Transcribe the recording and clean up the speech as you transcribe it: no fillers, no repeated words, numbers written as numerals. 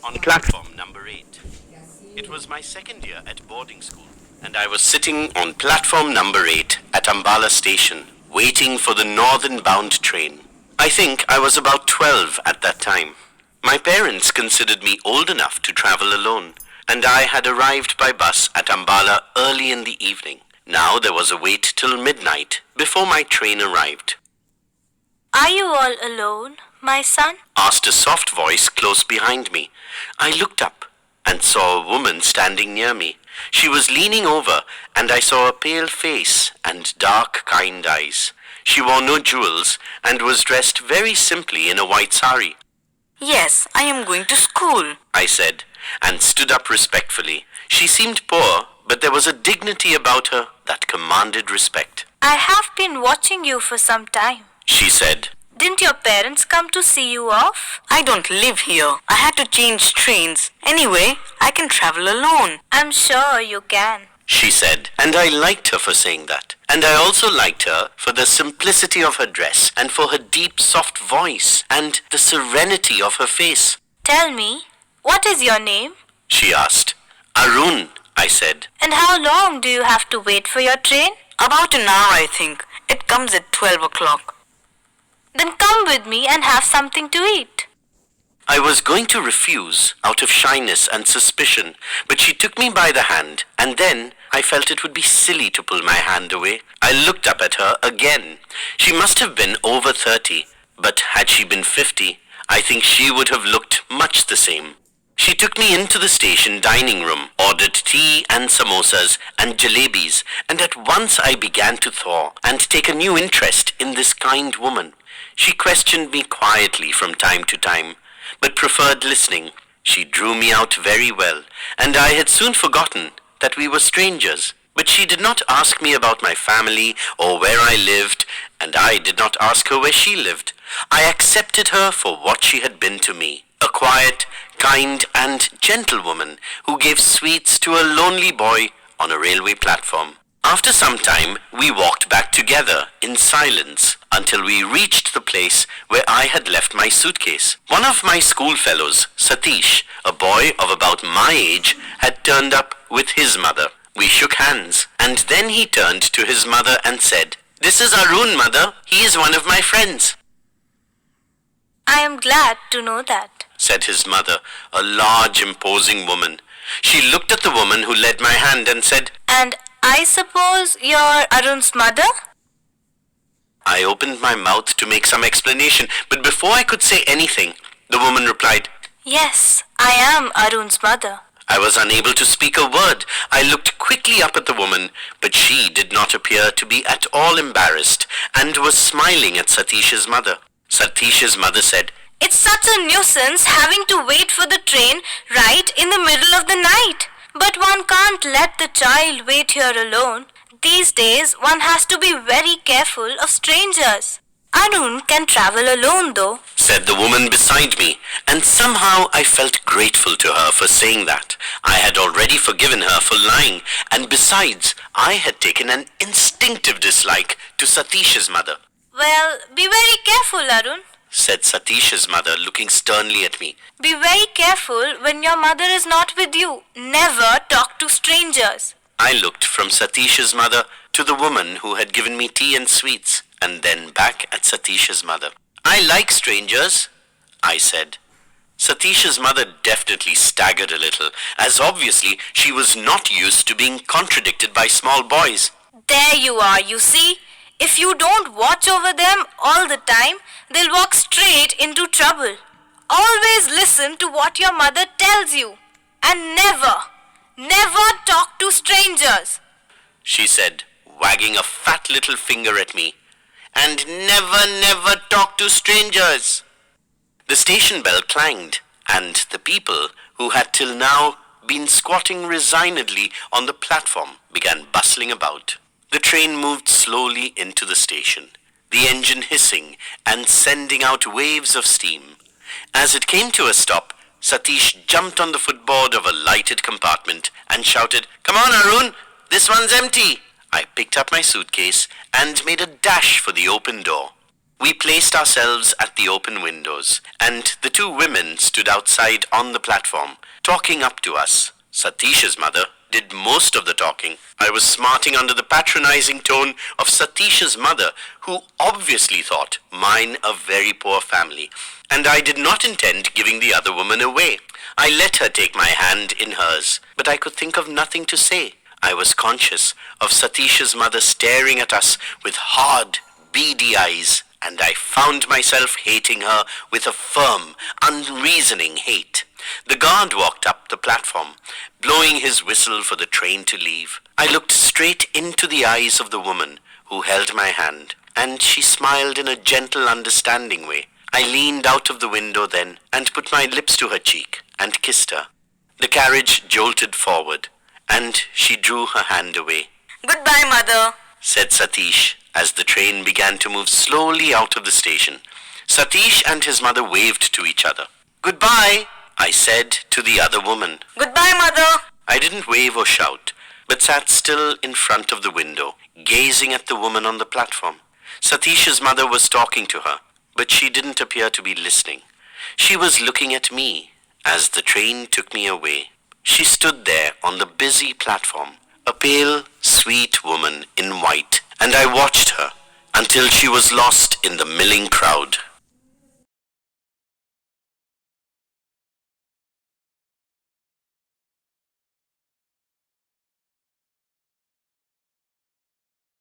on platform number 8. It was my second year at boarding school, and I was sitting on platform number 8 at Ambala station, waiting for the northern bound train. I think I was about 12 at that time. My parents considered me old enough to travel alone, and I had arrived by bus at Ambala early in the evening. Now there was a wait till midnight before my train arrived. Are you all alone, my son? Asked a soft voice close behind me. I looked up and saw a woman standing near me. She was leaning over, and I saw a pale face and dark, kind eyes. She wore no jewels and was dressed very simply in a white sari. Yes, I am going to school, I said, and stood up respectfully. She seemed poor, but there was a dignity about her that commanded respect. I have been watching you for some time, she said. Didn't your parents come to see you off? I don't live here. I had to change trains. Anyway, I can travel alone. I'm sure you can, she said, and I liked her for saying that. And I also liked her for the simplicity of her dress and for her deep, soft voice and the serenity of her face. Tell me, what is your name? She asked. Arun, I said. And how long do you have to wait for your train? About an hour, I think. It comes at 12 o'clock. Then come with me and have something to eat. I was going to refuse out of shyness and suspicion, but she took me by the hand, and then I felt it would be silly to pull my hand away. I looked up at her again. She must have been over 30, but had she been 50, I think she would have looked much the same. She took me into the station dining room, ordered tea and samosas and jalebis, and at once I began to thaw and take a new interest in this kind woman. She questioned me quietly from time to time, but preferred listening. She drew me out very well, and I had soon forgotten that we were strangers. But she did not ask me about my family or where I lived, and I did not ask her where she lived. I accepted her for what she had been to me, a quiet, kind, and gentle woman who gave sweets to a lonely boy on a railway platform. After some time, we walked back together in silence until we reached the place where I had left my suitcase. One of my schoolfellows, Satish, a boy of about my age, had turned up with his mother. We shook hands, and then he turned to his mother and said, "This is Arun, mother. He is one of my friends." I am glad to know that, said his mother, a large, imposing woman. She looked at the woman who led my hand and said, And I suppose you're Arun's mother? I opened my mouth to make some explanation, but before I could say anything, the woman replied, Yes, I am Arun's mother. I was unable to speak a word. I looked quickly up at the woman, but she did not appear to be at all embarrassed and was smiling at Satish's mother. Satish's mother said, It's such a nuisance having to wait for the train right in the middle of the night. But one can't let the child wait here alone. These days, one has to be very careful of strangers. Arun can travel alone though, said the woman beside me, and somehow I felt grateful to her for saying that. I had already forgiven her for lying, and besides, I had taken an instinctive dislike to Satish's mother. Well, be very careful, Arun, said Satish's mother, looking sternly at me. Be very careful when your mother is not with you. Never talk to strangers. I looked from Satish's mother to the woman who had given me tea and sweets, and then back at Satish's mother. I like strangers, I said. Satish's mother definitely staggered a little, as obviously she was not used to being contradicted by small boys. There you are, you see. If you don't watch over them all the time, they'll walk straight into trouble. Always listen to what your mother tells you. And never talk to strangers, she said, wagging a fat little finger at me. And never talk to strangers. The station bell clanged, and the people who had till now been squatting resignedly on the platform began bustling about. The train moved slowly into the station, the engine hissing and sending out waves of steam. As it came to a stop, Satish jumped on the footboard of a lighted compartment and shouted, "Come on, Arun, this one's empty." I picked up my suitcase and made a dash for the open door. We placed ourselves at the open windows, and the two women stood outside on the platform, talking up to us. Satish's mother did most of the talking. I was smarting under the patronizing tone of Satish's mother, who obviously thought mine a very poor family, and I did not intend giving the other woman away. I let her take my hand in hers, but I could think of nothing to say. I was conscious of Satish's mother staring at us with hard, beady eyes, and I found myself hating her with a firm, unreasoning hate. The guard walked up the platform, blowing his whistle for the train to leave. I looked straight into the eyes of the woman who held my hand, and she smiled in a gentle, understanding way. I leaned out of the window then and put my lips to her cheek and kissed her. The carriage jolted forward, and she drew her hand away. Goodbye, Mother, said Satish as the train began to move slowly out of the station. Satish and his mother waved to each other. Goodbye, I said to the other woman. Goodbye, Mother. I didn't wave or shout, but sat still in front of the window, gazing at the woman on the platform. Satish's mother was talking to her, but she didn't appear to be listening. She was looking at me as the train took me away. She stood there on the busy platform, a pale, sweet woman in white, and I watched her until she was lost in the milling crowd.